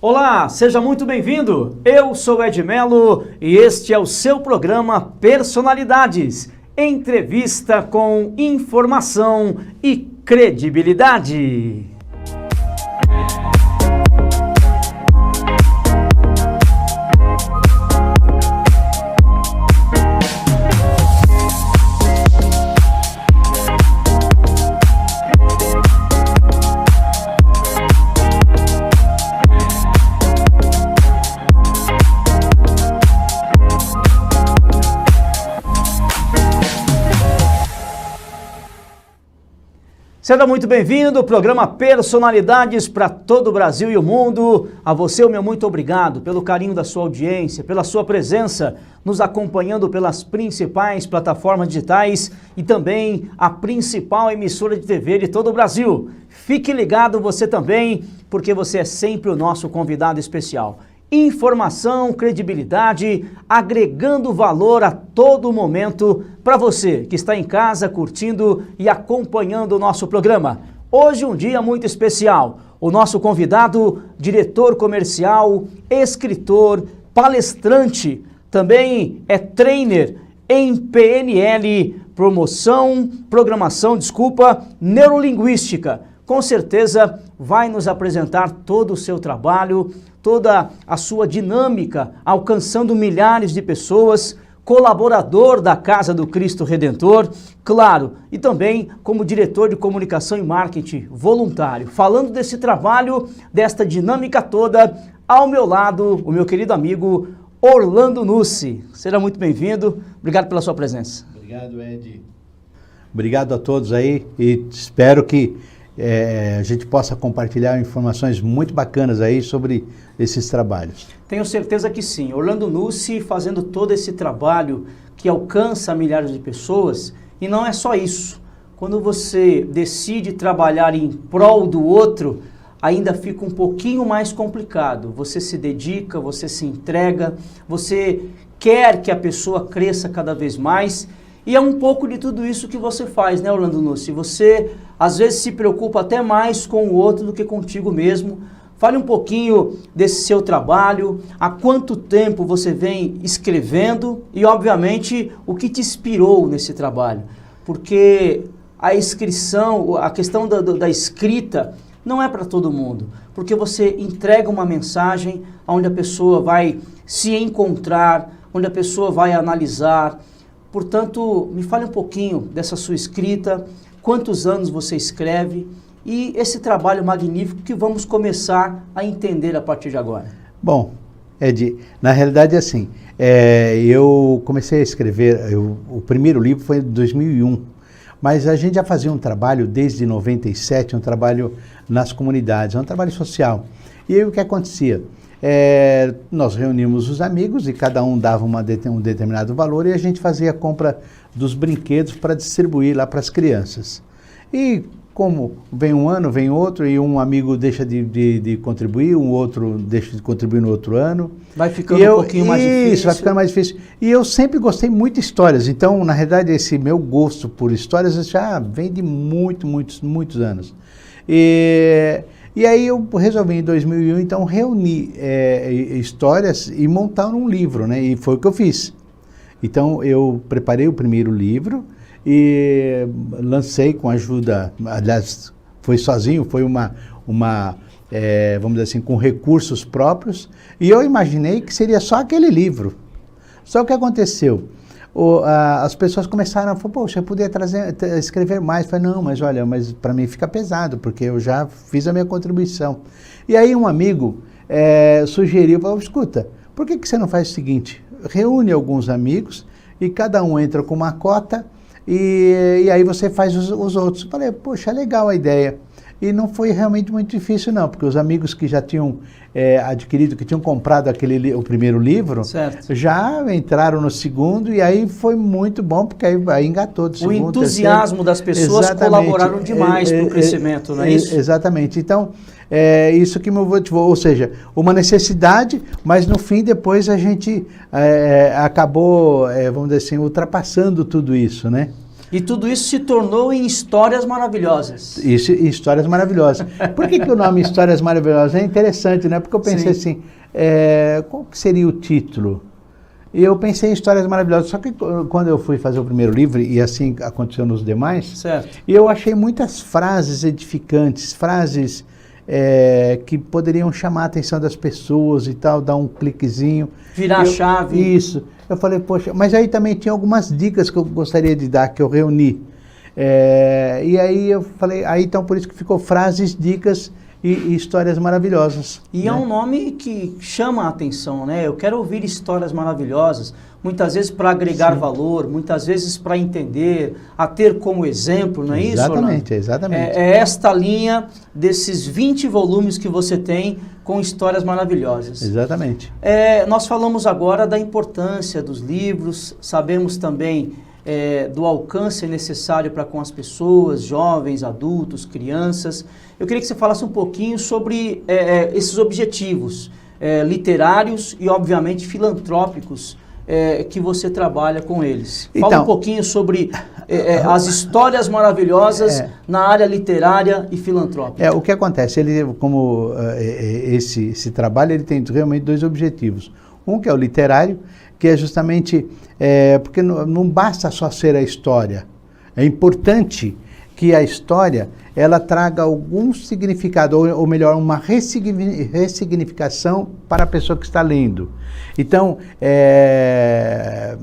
Olá, seja muito bem-vindo. Eu sou Ed Melo e este é o seu programa Personalidades. Entrevista com informação e credibilidade. Seja muito bem-vindo ao programa Personalidades para todo o Brasil e o mundo. A você, o meu muito obrigado pelo carinho da sua audiência, pela sua presença, nos acompanhando pelas principais plataformas digitais e também a principal emissora de TV de todo o Brasil. Fique ligado você também, porque você é sempre o nosso convidado especial. Informação, credibilidade, agregando valor a todo momento para você que está em casa curtindo e acompanhando o nosso programa. Hoje um dia muito especial. O nosso convidado, diretor comercial, escritor, palestrante, também é trainer em PNL, programação, neurolinguística. Com certeza vai nos apresentar todo o seu trabalho, toda a sua dinâmica, alcançando milhares de pessoas, colaborador da Casa do Cristo Redentor, claro, e também como diretor de comunicação e marketing voluntário. Falando desse trabalho, desta dinâmica toda, ao meu lado, o meu querido amigo Orlando Nussi. Seja muito bem-vindo, obrigado pela sua presença. Obrigado, Ed. Obrigado a todos aí e espero que a gente possa compartilhar informações muito bacanas aí sobre esses trabalhos. Tenho certeza que sim. Orlando Nussi fazendo todo esse trabalho que alcança milhares de pessoas, e não é só isso. Quando você decide trabalhar em prol do outro, ainda fica um pouquinho mais complicado. Você se dedica, você se entrega, você quer que a pessoa cresça cada vez mais. E é um pouco de tudo isso que você faz, né, Orlando Nussi? Você, às vezes, se preocupa até mais com o outro do que contigo mesmo. Fale um pouquinho desse seu trabalho, há quanto tempo você vem escrevendo e, obviamente, o que te inspirou nesse trabalho. Porque a inscrição, a questão da escrita não é para todo mundo. Porque você entrega uma mensagem onde a pessoa vai se encontrar, onde a pessoa vai analisar. Portanto, me fale um pouquinho dessa sua escrita, quantos anos você escreve e esse trabalho magnífico que vamos começar a entender a partir de agora. Bom, Ed, na realidade é assim, eu comecei a escrever, o primeiro livro foi em 2001, mas a gente já fazia um trabalho desde 97, um trabalho nas comunidades, um trabalho social. E aí o que acontecia? Nós reuníamos os amigos e cada um dava um determinado valor e a gente fazia a compra dos brinquedos para distribuir lá para as crianças. E como vem um ano, vem outro, e um amigo deixa de contribuir, um outro deixa de contribuir no outro ano. Vai ficando um pouquinho mais difícil. Isso, vai ficando mais difícil. E eu sempre gostei muito de histórias, então, na realidade, esse meu gosto por histórias já vem de muitos anos. E aí eu resolvi em 2001, então, reunir histórias e montar um livro, né? E foi o que eu fiz. Então, eu preparei o primeiro livro e lancei com ajuda, aliás, foi sozinho, foi vamos dizer assim, com recursos próprios, e eu imaginei que seria só aquele livro. Só o que aconteceu? As pessoas começaram a falar, poxa, eu podia escrever mais. Eu falei, não, mas olha, para mim fica pesado, porque eu já fiz a minha contribuição. E aí um amigo sugeriu, falou, escuta, por que você não faz o seguinte? Reúne alguns amigos e cada um entra com uma cota e aí você faz os outros. Eu falei, poxa, legal a ideia. E não foi realmente muito difícil não, porque os amigos que já tinham adquirido, que tinham comprado o primeiro livro, certo, já entraram no segundo e aí foi muito bom, porque aí engatou do segundo, o entusiasmo das pessoas colaboraram demais para o crescimento, não é isso? Exatamente. Então, isso que me motivou, ou seja, uma necessidade, mas no fim depois a gente acabou, vamos dizer assim, ultrapassando tudo isso, né? E tudo isso se tornou em Histórias Maravilhosas. Isso, Histórias Maravilhosas. Por que o nome Histórias Maravilhosas? É interessante, né? Porque eu pensei assim, qual que seria o título? E eu pensei em Histórias Maravilhosas, só que quando eu fui fazer o primeiro livro, e assim aconteceu nos demais, certo, eu achei muitas frases edificantes, frases que poderiam chamar a atenção das pessoas e tal, dar um cliquezinho. Virar a chave. Isso. Eu falei, poxa, mas aí também tinha algumas dicas que eu gostaria de dar, que eu reuni. E aí eu falei, aí então por isso que ficou frases, dicas e histórias maravilhosas. E né? é um nome que chama a atenção, né? Eu quero ouvir histórias maravilhosas, muitas vezes para agregar valor, muitas vezes para entender, a ter como exemplo, não é isso, Orlando? Exatamente, exatamente. É esta linha desses 20 volumes que você tem com histórias maravilhosas. Exatamente. Nós falamos agora da importância dos livros, sabemos também do alcance necessário para com as pessoas, jovens, adultos, crianças. Eu queria que você falasse um pouquinho sobre esses objetivos literários e, obviamente, filantrópicos que você trabalha com eles. Então, fala um pouquinho sobre as histórias maravilhosas na área literária e filantrópica. O que acontece, esse trabalho ele tem realmente dois objetivos. Um que é o literário, que é justamente porque não basta só ser a história. É importante que a história ela traga algum significado, ou melhor, uma ressignificação para a pessoa que está lendo. Então, é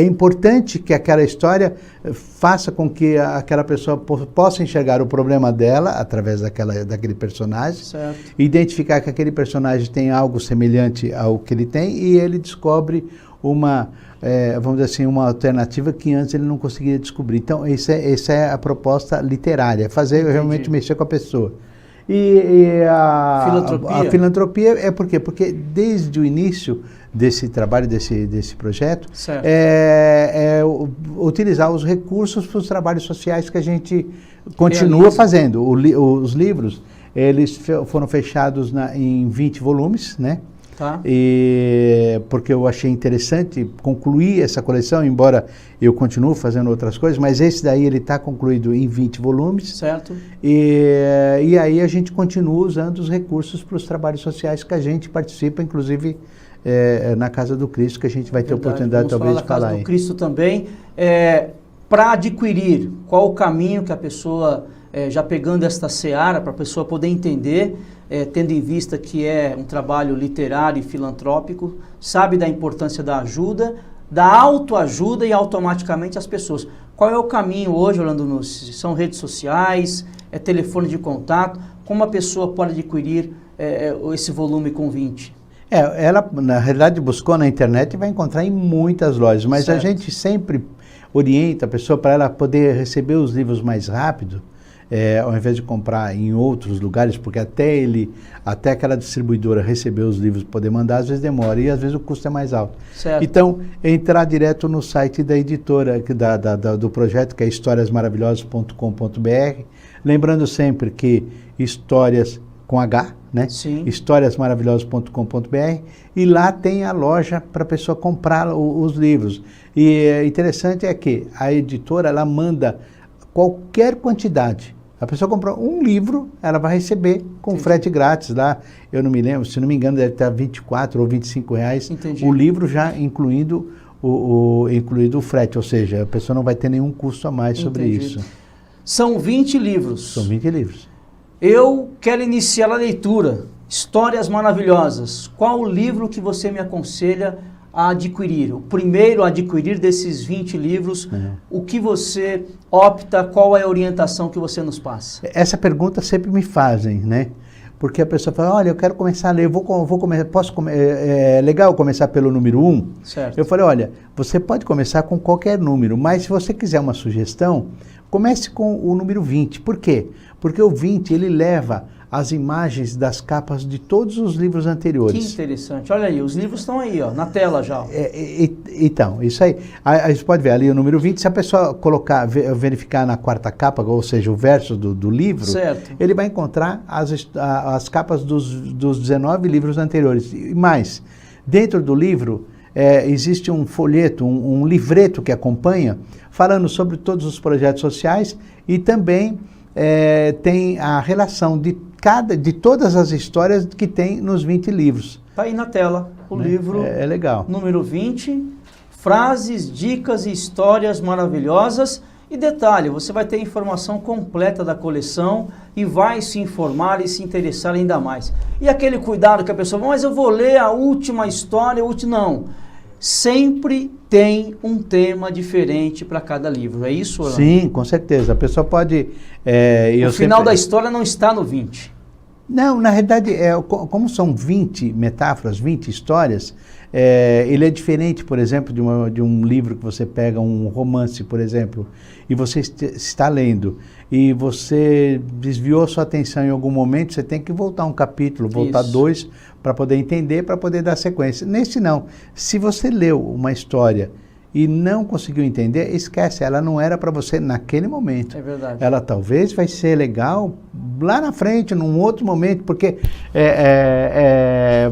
importante que aquela história faça com que aquela pessoa possa enxergar o problema dela através daquele personagem, certo, identificar que aquele personagem tem algo semelhante ao que ele tem e ele descobre vamos dizer assim, uma alternativa que antes ele não conseguia descobrir. Então, essa é a proposta literária, fazer realmente mexer com a pessoa. E a filantropia é por quê? Porque desde o início desse trabalho, desse projeto, utilizar os recursos para os trabalhos sociais que a gente continua fazendo. Os livros, eles foram fechados em 20 volumes, né? Tá. Porque eu achei interessante concluir essa coleção, embora eu continue fazendo outras coisas, mas esse daí ele está concluído em 20 volumes. Certo. E aí a gente continua usando os recursos para os trabalhos sociais que a gente participa, inclusive na Casa do Cristo, que a gente vai ter oportunidade talvez de falar aí. Casa do Cristo também. Para adquirir, qual o caminho que a pessoa, já pegando esta seara, para a pessoa poder entender, tendo em vista que é um trabalho literário e filantrópico, sabe da importância da ajuda, da autoajuda e automaticamente as pessoas. Qual é o caminho hoje, Orlando? São redes sociais, telefone de contato? Como a pessoa pode adquirir esse volume com 20? Ela, na realidade, buscou na internet e vai encontrar em muitas lojas, mas certo, a gente sempre orienta a pessoa para ela poder receber os livros mais rápido, ao invés de comprar em outros lugares, porque até aquela distribuidora receber os livros, poder mandar, às vezes demora e às vezes o custo é mais alto. Certo. Então, entrar direto no site da editora, do projeto, que é historiasmaravilhosas.com.br, lembrando sempre que histórias com H, né? Sim. historiasmaravilhosas.com.br, e lá tem a loja para a pessoa comprar os livros. E interessante é que a editora ela manda qualquer quantidade. A pessoa comprou um livro, ela vai receber com frete grátis lá. Eu não me lembro, se não me engano, deve estar R$24 ou R$25. Entendi. O livro já incluindo o frete, ou seja, a pessoa não vai ter nenhum custo a mais sobre isso. São 20 livros. São 20 livros. Eu quero iniciar a leitura. Histórias maravilhosas. Qual o livro que você me aconselha a adquirir? O primeiro a adquirir desses 20 livros, o que você opta, qual é a orientação que você nos passa? Essa pergunta sempre me fazem, né? Porque a pessoa fala, olha, eu quero começar a ler, é legal começar pelo número 1? Certo. Eu falei, olha, você pode começar com qualquer número, mas se você quiser uma sugestão, comece com o número 20. Por quê? Porque o 20, ele leva as imagens das capas de todos os livros anteriores. Que interessante. Olha aí, os livros estão aí, ó, na tela já. Então, isso aí. A gente pode ver ali o número 20, se a pessoa verificar na quarta capa, ou seja, o verso do livro, certo, ele vai encontrar as capas dos 19 livros anteriores. E mais, dentro do livro, existe um folheto, um livreto que acompanha, falando sobre todos os projetos sociais e também tem a relação de todas as histórias que tem nos 20 livros. Está aí na tela o livro É legal. número 20, frases, dicas e histórias maravilhosas. E detalhe, você vai ter informação completa da coleção e vai se informar e se interessar ainda mais. E aquele cuidado que a pessoa, mas eu vou ler a última história, não. Sempre tem um tema diferente para cada livro, é isso, Orlando? Sim, com certeza. A pessoa pode... o final da história não está no 20. Não, na realidade, como são 20 metáforas, 20 histórias, ele é diferente, por exemplo, de um livro que você pega, um romance, por exemplo, e você está lendo, e você desviou sua atenção em algum momento, você tem que voltar um capítulo, voltar dois, para poder entender, para poder dar sequência. Nesse não. Se você leu uma história e não conseguiu entender, esquece, ela não era para você naquele momento. É verdade. Ela talvez vai ser legal lá na frente, num outro momento, porque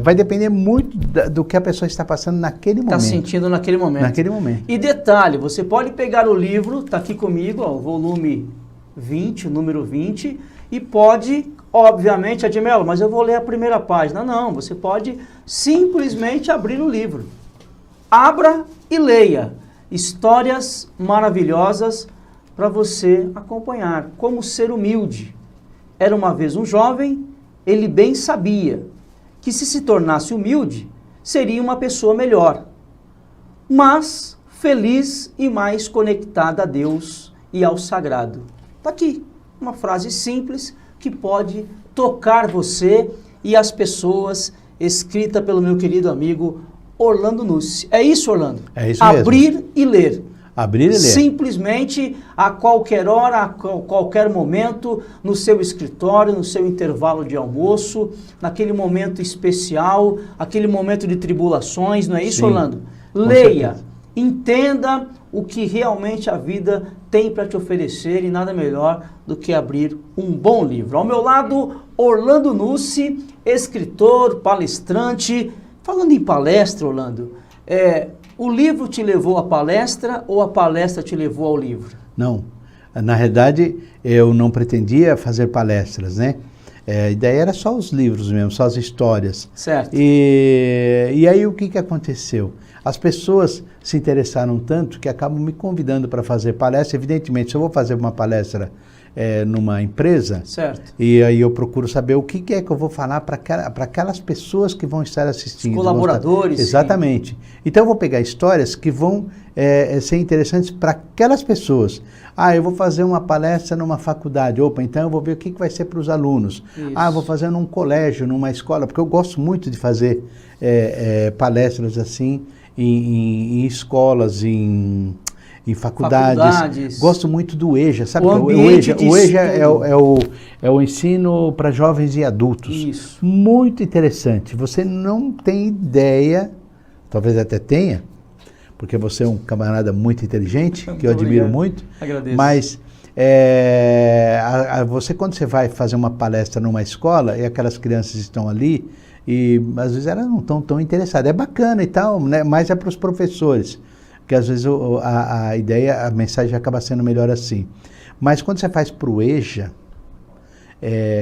vai depender muito do que a pessoa está passando naquele momento. Está sentindo naquele momento. Naquele momento. E detalhe, você pode pegar o livro, está aqui comigo, ó, o volume 20, o número 20, e pode, obviamente, Admelo, mas eu vou ler a primeira página. Não, você pode simplesmente abrir o livro. Abra e leia histórias maravilhosas para você acompanhar. Como ser humilde. Era uma vez um jovem, ele bem sabia que se tornasse humilde, seria uma pessoa melhor, mas feliz e mais conectada a Deus e ao sagrado. Está aqui, uma frase simples que pode tocar você e as pessoas, escrita pelo meu querido amigo Orlando Nussi. É isso, Orlando? É isso mesmo. Abrir e ler. Abrir e ler. Simplesmente, a qualquer hora, a qualquer momento, no seu escritório, no seu intervalo de almoço, naquele momento especial, aquele momento de tribulações, não é isso, Sim, Orlando? com Leia, certeza. entenda o que realmente a vida tem para te oferecer e nada melhor do que abrir um bom livro. Ao meu lado, Orlando Nussi, escritor, palestrante. Falando em palestra, Orlando, o livro te levou à palestra ou a palestra te levou ao livro? Não. Na realidade, eu não pretendia fazer palestras, né? A ideia era só os livros mesmo, só as histórias. Certo. E aí o que aconteceu? As pessoas se interessaram tanto que acabam me convidando para fazer palestra. Evidentemente, se eu vou fazer uma palestra numa empresa, certo, e aí eu procuro saber o que é que eu vou falar para aquelas pessoas que vão estar assistindo. Os colaboradores. Exatamente. Então eu vou pegar histórias que vão ser interessantes para aquelas pessoas. Eu vou fazer uma palestra numa faculdade. Opa, então eu vou ver o que vai ser para os alunos. Isso. Eu vou fazer num colégio, numa escola, porque eu gosto muito de fazer palestras assim em escolas, em faculdades. Gosto muito do EJA, sabe? O EJA é o ensino para jovens e adultos. Isso. Muito interessante. Você não tem ideia, talvez até tenha, porque você é um camarada muito inteligente, que eu admiro muito. Agradeço. Mas você, quando você vai fazer uma palestra numa escola e aquelas crianças estão ali, e às vezes elas não estão tão interessadas. É bacana e tal, né? Mas é para os professores. Porque às vezes a ideia, a mensagem acaba sendo melhor assim. Mas quando você faz para o EJA,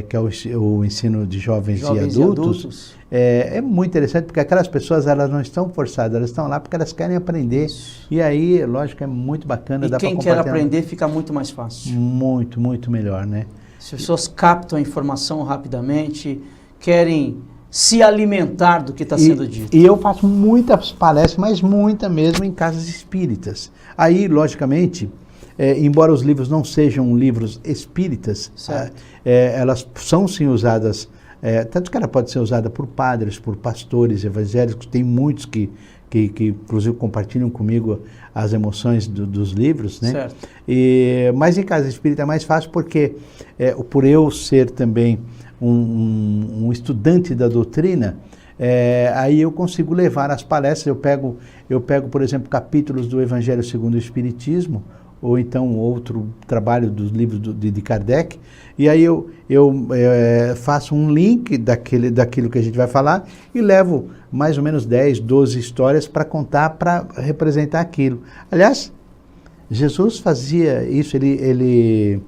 que é o ensino de jovens e adultos, é muito interessante, porque aquelas pessoas, elas não estão forçadas, elas estão lá porque elas querem aprender. Isso. E aí, lógico, é muito bacana. E quem quer aprender fica muito mais fácil. Muito, muito melhor, né? As pessoas captam a informação rapidamente, querem se alimentar do que está sendo dito. E eu faço muitas palestras, mas muita mesmo, em casas espíritas. Aí, logicamente, embora os livros não sejam livros espíritas, elas são sim usadas, tanto que ela pode ser usada por padres, por pastores evangélicos, tem muitos que inclusive compartilham comigo as emoções dos livros, né? Certo. Mas em casa espírita é mais fácil porque, por eu ser também um estudante da doutrina, aí eu consigo levar as palestras. Eu pego, por exemplo, capítulos do Evangelho segundo o Espiritismo, ou então outro trabalho dos livros de Kardec, e aí eu faço um link daquilo que a gente vai falar e levo mais ou menos 10, 12 histórias para contar, para representar aquilo. Aliás, Jesus fazia isso, ele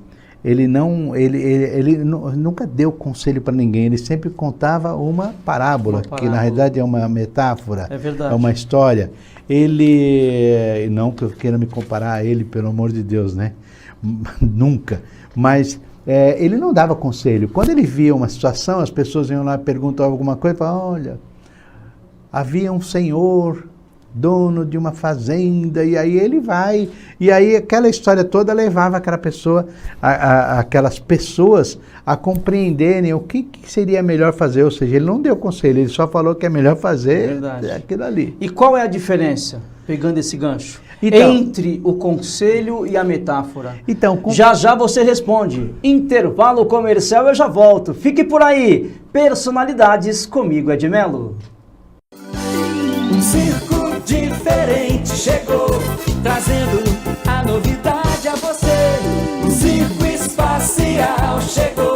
nunca deu conselho para ninguém, ele sempre contava uma parábola, que na realidade é uma metáfora, é uma história. Ele, não que eu queira me comparar a ele, pelo amor de Deus, né? Nunca. Mas ele não dava conselho. Quando ele via uma situação, as pessoas iam lá e perguntavam alguma coisa, falavam, olha, havia um senhor, dono de uma fazenda, e aí ele vai, e aí aquela história toda levava aquela pessoa, aquelas pessoas a compreenderem o que seria melhor fazer, ou seja, ele não deu conselho, ele só falou que é melhor fazer aquilo ali. E qual é a diferença, pegando esse gancho, então, entre o conselho e a metáfora? Então, já você responde. Intervalo comercial, eu já volto. Fique por aí. Personalidades comigo, Ed Melo. Um circo diferente chegou, trazendo a novidade a você. O circo espacial chegou,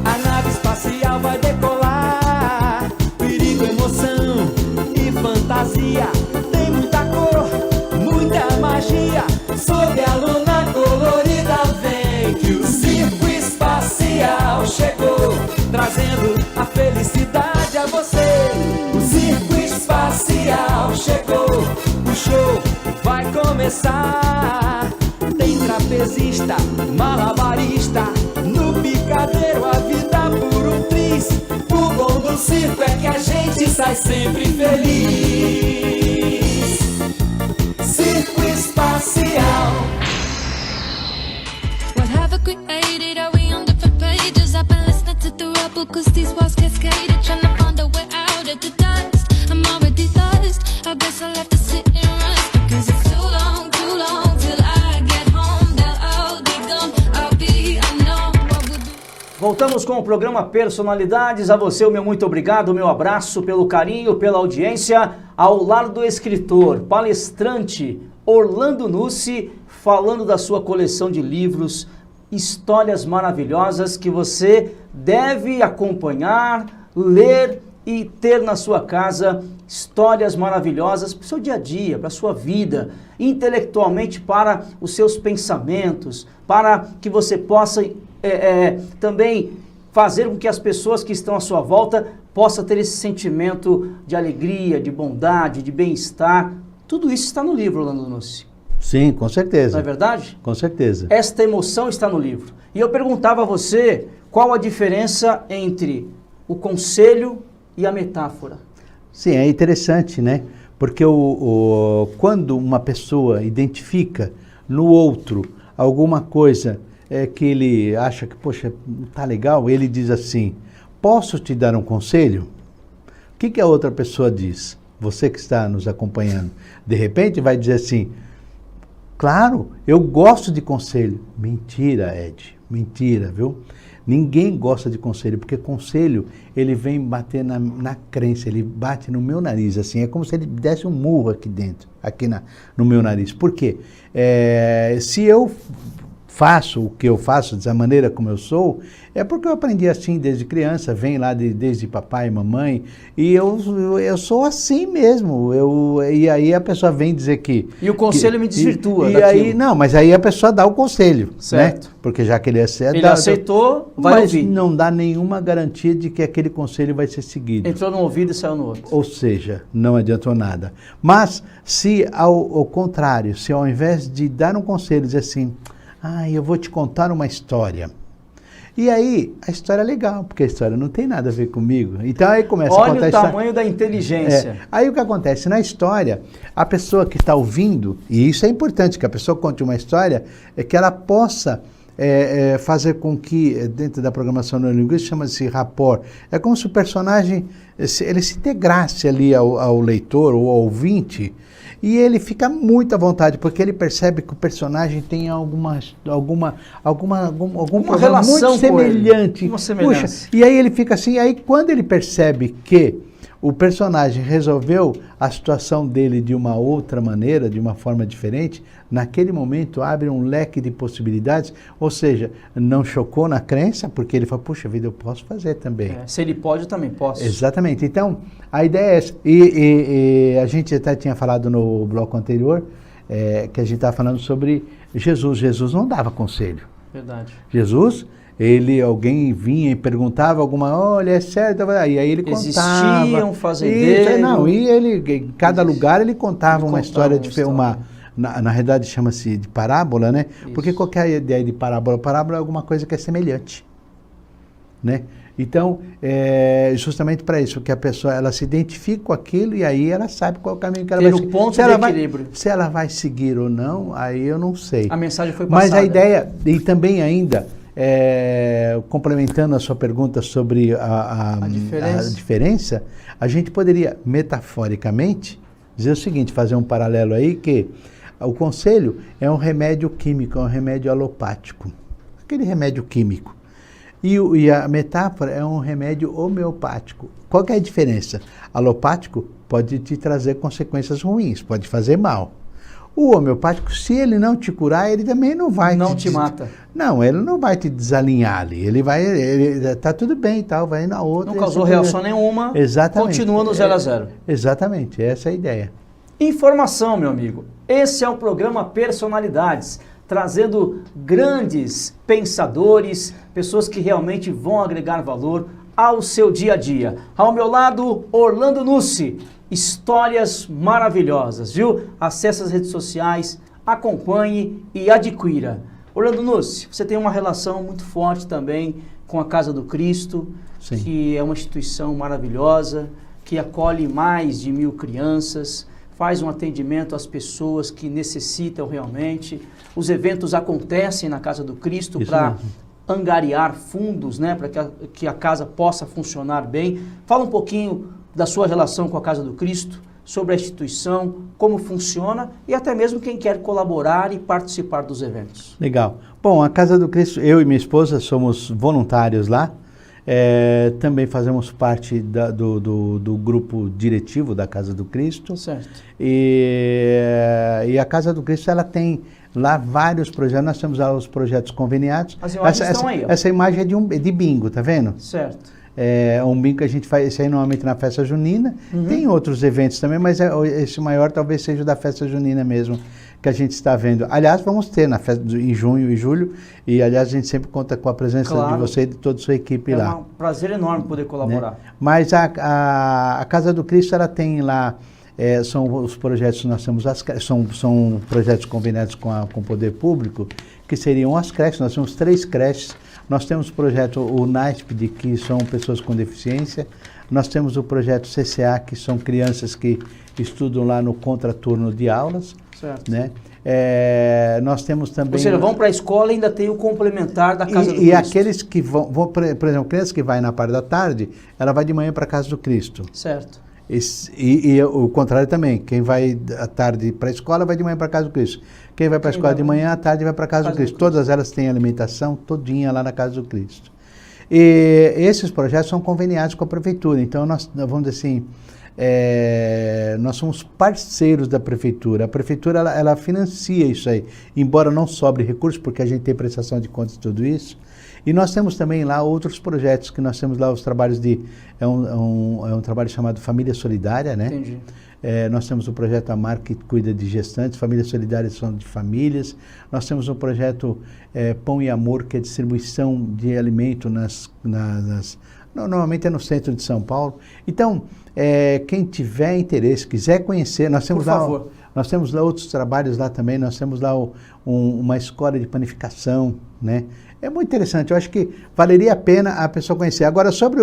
a nave espacial vai decolar. Perigo, emoção e fantasia, tem muita cor, muita magia. Sob a luna colorida vem que o circo espacial chegou, trazendo a felicidade a você. O circo espacial chegou, o show vai começar. Tem trapezista, malabarista, no picadeiro a vida por um triz. O bom do circo é que a gente sai sempre feliz. Circo espacial. What have I created? Are we on different pages? I've been listening to the rebel cause these walls cascaded, trying to find a way out of the dust. I'm already lost, I guess I'll have to sit and rest, because it's too long till I get home. They'll all be gone, I'll be unknown. What would you... Voltamos com o programa Personalidades. A você o meu muito obrigado, o meu abraço pelo carinho, pela audiência. Ao lado do escritor, palestrante Orlando Nussi, falando da sua coleção de livros, histórias maravilhosas que você deve acompanhar, ler e ter na sua casa. Histórias maravilhosas para o seu dia a dia, para a sua vida, intelectualmente para os seus pensamentos, para que você possa também fazer com que as pessoas que estão à sua volta possam ter esse sentimento de alegria, de bondade, de bem-estar. Tudo isso está no livro, Orlando Nussi. Sim, com certeza. Não é verdade? Com certeza. Esta emoção está no livro. E eu perguntava a você qual a diferença entre o conselho e a metáfora. Sim, é interessante, né? Porque quando uma pessoa identifica no outro alguma coisa que ele acha que, poxa, tá legal, ele diz assim, posso te dar um conselho? O que a outra pessoa diz? Você que está nos acompanhando, de repente vai dizer assim, claro, eu gosto de conselho. Mentira, Ed, mentira, viu? Ninguém gosta de conselho, porque conselho, ele vem bater na crença, ele bate no meu nariz, assim, é como se ele desse um murro aqui dentro, no meu nariz. Por quê? Se eu faço o que eu faço, dessa maneira como eu sou, é porque eu aprendi assim desde criança, vem lá desde papai e mamãe, e eu sou assim mesmo, e aí a pessoa vem dizer que... E o conselho me desvirtua daquilo. Aí, não, mas aí a pessoa dá o conselho, certo, né? Porque já que ele aceitou, vai ouvir. Mas não dá nenhuma garantia de que aquele conselho vai ser seguido. Entrou num ouvido e saiu no outro. Ou seja, não adiantou nada. Mas se ao contrário, se ao invés de dar um conselho, dizer assim, eu vou te contar uma história. E aí, a história é legal, porque a história não tem nada a ver comigo. Então aí começa a contar... Olha o tamanho da inteligência. Aí o que acontece? Na história, a pessoa que está ouvindo, e isso é importante, que a pessoa conte uma história, é que ela possa fazer com que, dentro da programação neurolinguística, chama-se rapport. É como se o personagem, ele se integrasse ali ao leitor ou ao ouvinte, e ele fica muito à vontade, porque ele percebe que o personagem tem algum relação muito semelhante. Uma semelhança. Puxa, e aí ele fica assim, aí quando ele percebe que o personagem resolveu a situação dele de uma outra maneira, de uma forma diferente, naquele momento abre um leque de possibilidades, ou seja, não chocou na crença, porque ele fala, puxa vida, eu posso fazer também. Se ele pode, eu também posso. Exatamente. Então, a ideia é essa. E a gente até tinha falado no bloco anterior, que a gente estava falando sobre Jesus. Jesus não dava conselho. Verdade. Jesus, alguém vinha e perguntava alguma, olha, é certo, e aí ele contava. Existia um fazendeiro. E ele, em cada lugar ele contava uma história diferente, na realidade chama-se de parábola, né? Isso. Porque qualquer ideia de parábola é alguma coisa que é semelhante, né? Então, justamente para isso, que a pessoa, ela se identifica com aquilo e aí ela sabe qual é o caminho que ela vai seguir. Ter o ponto de equilíbrio. Se ela vai seguir ou não, aí eu não sei. A mensagem foi passada. Mas a ideia, e também ainda, complementando a sua pergunta sobre a diferença, a gente poderia, metaforicamente, dizer o seguinte, fazer um paralelo aí, que o conselho é um remédio químico, é um remédio alopático. Aquele remédio químico. E a metáfora é um remédio homeopático. Qual que é a diferença? Alopático pode te trazer consequências ruins, pode fazer mal. O homeopático, se ele não te curar, ele também não vai te mata. Não, ele não vai te desalinhar ali. Ele tá tudo bem e tal, vai na outra. Não causou reação nenhuma. Exatamente. Continua no 0 a 0. Exatamente, essa é a ideia. Informação, meu amigo. Esse é o programa Personalidades, trazendo grandes pensadores, pessoas que realmente vão agregar valor ao seu dia a dia. Ao meu lado, Orlando Nussi. Histórias maravilhosas, viu? Acesse as redes sociais, acompanhe e adquira. Orlando Nussi, você tem uma relação muito forte também com a Casa do Cristo, Sim. que é uma instituição maravilhosa, que acolhe mais de 1000 crianças, faz um atendimento às pessoas que necessitam realmente. Os eventos acontecem na Casa do Cristo para angariar fundos, né, para que a casa possa funcionar bem. Fala um pouquinho da sua relação com a Casa do Cristo, sobre a instituição, como funciona e até mesmo quem quer colaborar e participar dos eventos. Legal. Bom, a Casa do Cristo, eu e minha esposa somos voluntários lá. Também fazemos parte do grupo diretivo da Casa do Cristo. Certo. E a Casa do Cristo, ela tem lá vários projetos. Nós temos lá os projetos conveniados. As imagens estão aí, ó. Essa imagem é de bingo, tá vendo? Certo. É um bingo que a gente faz, esse aí normalmente na festa junina. Tem outros eventos também, mas esse maior talvez seja o da festa junina mesmo, que a gente está vendo. Aliás, vamos ter na festa em junho e julho, e aliás a gente sempre conta com a presença de você e de toda a sua equipe lá. É um prazer enorme poder colaborar. Né? Mas a Casa do Cristo, ela tem lá, são os projetos, nós temos são projetos conveniados com o poder público, que seriam as creches. Nós temos 3 creches. Nós temos o projeto o NASPD, que são pessoas com deficiência. Nós temos o projeto CCA, que são crianças que estudam lá no contraturno de aulas. Certo. Né? Nós temos também... Ou seja, vão para a escola e ainda tem o complementar da Casa do Cristo. E aqueles que vão, por exemplo, criança que vai na parte da tarde, ela vai de manhã para a Casa do Cristo. Certo. E o contrário também, quem vai à tarde para a escola vai de manhã para a Casa do Cristo. Quem vai para a escola de manhã, à tarde vai para a Casa do Cristo. Todas elas têm alimentação todinha lá na Casa do Cristo. E esses projetos são conveniados com a prefeitura, então nós vamos dizer assim, nós somos parceiros da prefeitura. A prefeitura ela financia isso aí, embora não sobre recursos, porque a gente tem prestação de contas e tudo isso. E nós temos também lá outros projetos, que nós temos lá os trabalhos é um trabalho chamado Família Solidária, né? Entendi. Nós temos o projeto Amar, que cuida de gestantes. Famílias Solidárias são de famílias. Nós temos o projeto Pão e Amor, que é distribuição de alimento normalmente é no centro de São Paulo. Então, quem tiver interesse, quiser conhecer, nós temos nós temos lá outros trabalhos lá também. Nós temos lá uma escola de panificação, né? É muito interessante, eu acho que valeria a pena a pessoa conhecer. Agora, sobre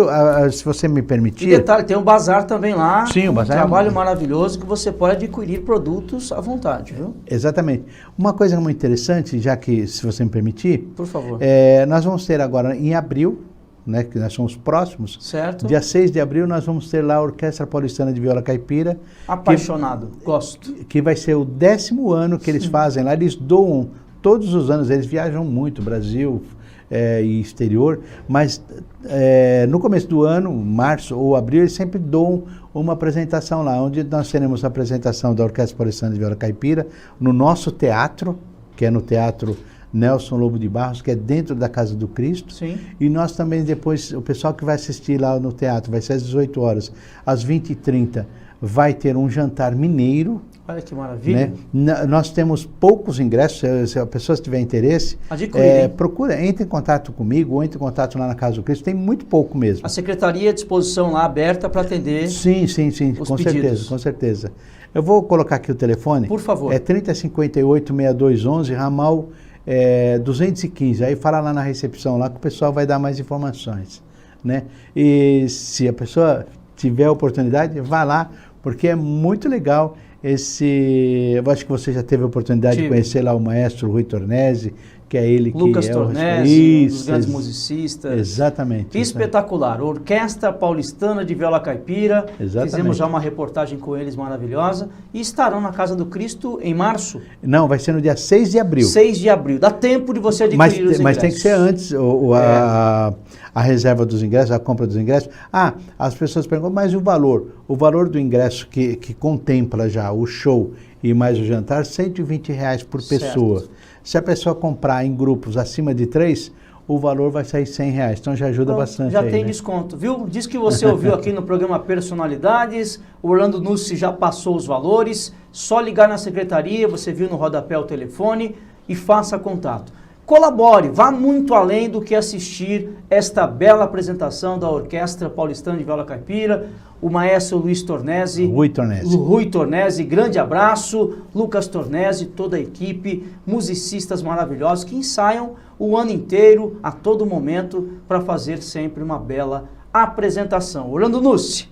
se você me permitir... E detalhe, tem o bazar também lá. Sim, o bazar. Um trabalho maravilhoso que você pode adquirir produtos à vontade, viu? Exatamente. Uma coisa muito interessante, já que, se você me permitir... Por favor. Nós vamos ter agora, em abril, né, que nós somos próximos... Certo. Dia 6 de abril, nós vamos ter lá a Orquestra Paulistana de Viola Caipira. Apaixonado, gosto. Que vai ser o 10º ano que eles fazem lá. Eles doam... Todos os anos, eles viajam muito, Brasil, e exterior, mas no começo do ano, março ou abril, eles sempre dão uma apresentação lá, onde nós teremos a apresentação da Orquestra Paulistana de Viola Caipira no nosso teatro, que é no Teatro Nelson Lobo de Barros, que é dentro da Casa do Cristo. Sim. E nós também depois, o pessoal que vai assistir lá no teatro, vai ser às 18 horas, às 20h30, vai ter um jantar mineiro. Olha que maravilha. Né? Nós temos poucos ingressos, se a pessoa tiver interesse, procura, entre em contato comigo ou entre em contato lá na Casa do Cristo, tem muito pouco mesmo. A secretaria à disposição lá aberta para atender sim, os com pedidos. certeza, com certeza. Eu vou colocar aqui o telefone. Por favor. É 3058-6211, ramal 215. Aí fala lá na recepção, lá que o pessoal vai dar mais informações. Né? E se a pessoa tiver a oportunidade, vá lá, porque é muito legal. Eu acho que você já teve a oportunidade de conhecer lá o maestro Rui Tornese, que é ele Lucas que é Tornese, um dos grandes musicistas. Exatamente. Espetacular. Orquestra Paulistana de Viola Caipira. Exatamente. Fizemos já uma reportagem com eles maravilhosa. E estarão na Casa do Cristo em março? Não, vai ser no dia 6 de abril. 6 de abril. Dá tempo de você adquirir os ingressos. Mas tem que ser antes a reserva dos ingressos, a compra dos ingressos. As pessoas perguntam, mas o valor? O valor do ingresso que contempla já o show e mais o jantar, R$120 por pessoa. Certo. Se a pessoa comprar em grupos acima de 3, o valor vai sair R$100. Então já ajuda bastante. Já aí, tem né? desconto, viu? Diz que você ouviu aqui no programa Personalidades, o Orlando Nussi já passou os valores, só ligar na secretaria, você viu no rodapé o telefone e faça contato. Colabore, vá muito além do que assistir esta bela apresentação da Orquestra Paulistana de Viola Caipira, o maestro Rui Tornese, grande abraço, Lucas Tornese, toda a equipe, musicistas maravilhosos que ensaiam o ano inteiro, a todo momento, para fazer sempre uma bela apresentação. Orlando Nussi,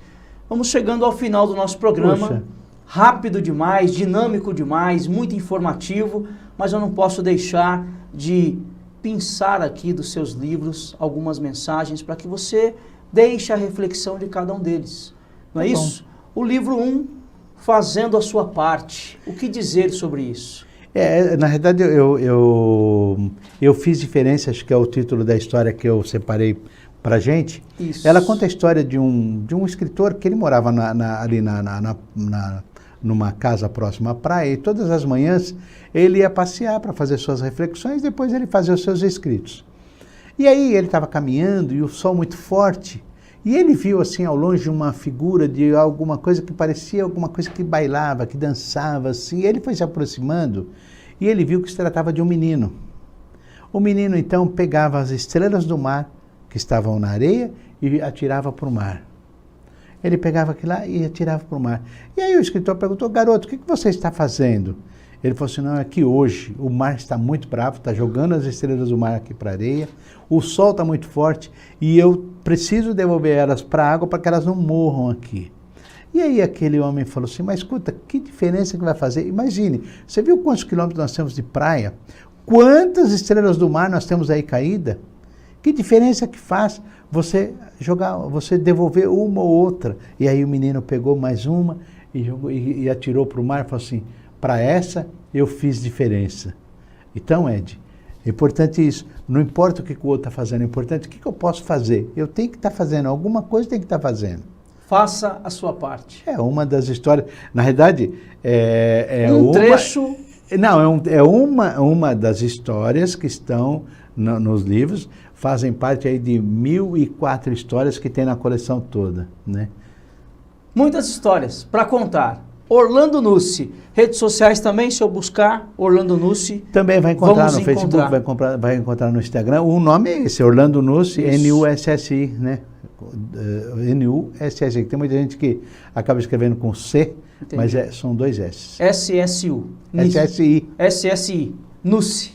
vamos chegando ao final do nosso programa. Puxa. Rápido demais, dinâmico demais, muito informativo, mas eu não posso deixar de pensar aqui dos seus livros algumas mensagens para que você deixe a reflexão de cada um deles. Não é isso? O livro 1, Fazendo a Sua Parte. O que dizer sobre isso? Na verdade, eu fiz diferença, acho que é o título da história que eu separei pra gente. Isso. Ela conta a história de um escritor que ele morava ali numa casa próxima à praia, e todas as manhãs ele ia passear para fazer suas reflexões, depois ele fazia os seus escritos. E aí ele estava caminhando e o sol muito forte, e ele viu assim ao longe uma figura de alguma coisa que parecia alguma coisa que bailava, que dançava assim. Ele foi se aproximando e ele viu que se tratava de um menino. O menino então pegava as estrelas do mar que estavam na areia e atirava para o mar. Ele pegava aquilo lá e atirava para o mar. E aí o escritor perguntou: garoto, o que você está fazendo? Ele falou assim: não, é que hoje o mar está muito bravo, está jogando as estrelas do mar aqui para a areia, o sol está muito forte e eu preciso devolver elas para a água para que elas não morram aqui. E aí aquele homem falou assim: mas escuta, que diferença que vai fazer? Imagine, você viu quantos quilômetros nós temos de praia? Quantas estrelas do mar nós temos aí caída? Que diferença que faz você devolver uma ou outra? E aí o menino pegou mais uma e atirou para o mar e falou assim: para essa eu fiz diferença. Então, Ed, é importante isso. Não importa o que o outro está fazendo, é importante o que eu posso fazer. Eu tenho que estar fazendo, alguma coisa tem que estar fazendo. Faça a sua parte. É uma das histórias. Na realidade, trecho. Não, é uma das histórias que estão nos livros, fazem parte aí de 1004 histórias que tem na coleção toda, né? Muitas histórias para contar. Orlando Nussi, redes sociais também, se eu buscar Orlando Nussi. Também vai encontrar no Facebook, vai encontrar no Instagram. O nome é esse, Orlando Nussi, N-U-S-S-I, né? N-U-S-S-I. Tem muita gente que acaba escrevendo com C, entendi, mas são dois S. S-S-U. S-S-I. S-S-I. Nussi.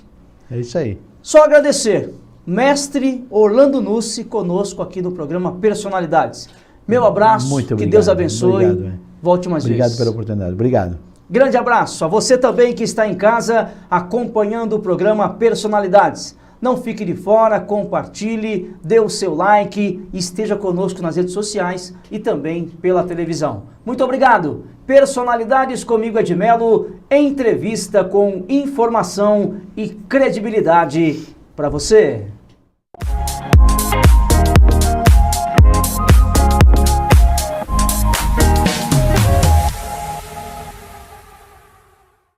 É isso aí. Só agradecer. Mestre Orlando Nussi conosco aqui no programa Personalidades. Meu abraço, muito obrigado, que Deus abençoe. Obrigado, volte mais vezes. Obrigado pela oportunidade. Obrigado. Grande abraço a você também que está em casa acompanhando o programa Personalidades. Não fique de fora, compartilhe, dê o seu like, esteja conosco nas redes sociais e também pela televisão. Muito obrigado. Personalidades comigo, Ed Melo, entrevista com informação e credibilidade para você.